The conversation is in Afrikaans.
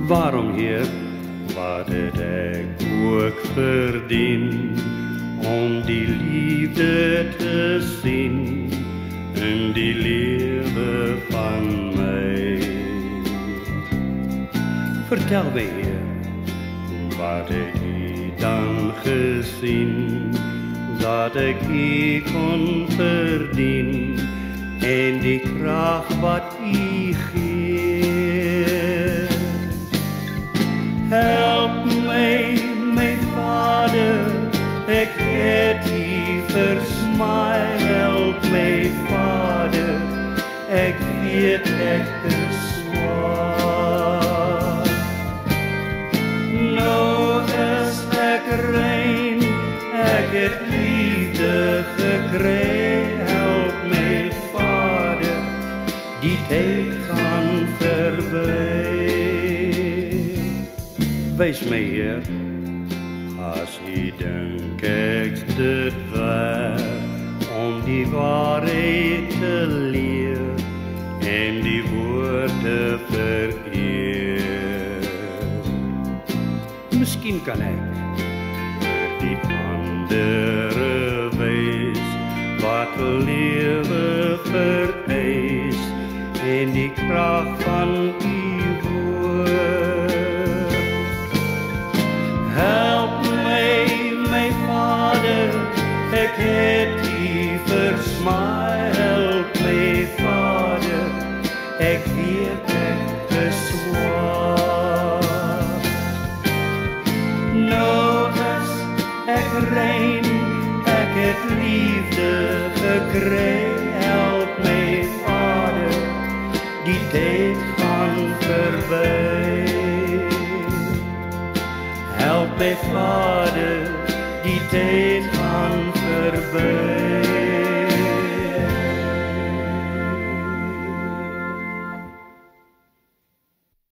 Waarom, Heer, wat het ek ook verdien, om die liefde te sien in die lewe van my? Vertel my, Heer, wat het U dan gesien, dat ek U kon verdien, en die krag wat U gee. Help my, my Vader, ek het U versmaai. Help my Vader, ek weet ek is swaar. Nou is ek rein, ek het liefde gekry. Help my Vader, die tyd gaan verby. Wys my, Heer, as U dink ek dit werd, om die waarheid te leer en die woord te vereer. Miskien kan ek vir die andere wys wat lewe vereis en die krag van U woord. Help my, my Vader, ek het U versmaai. Help my Vader, ek weet ek is swaar. Nou is ek rein, ek het liefde gekry. Help my Vader, die tyd gaan verby. Help my Vader, die tyd gaan verby.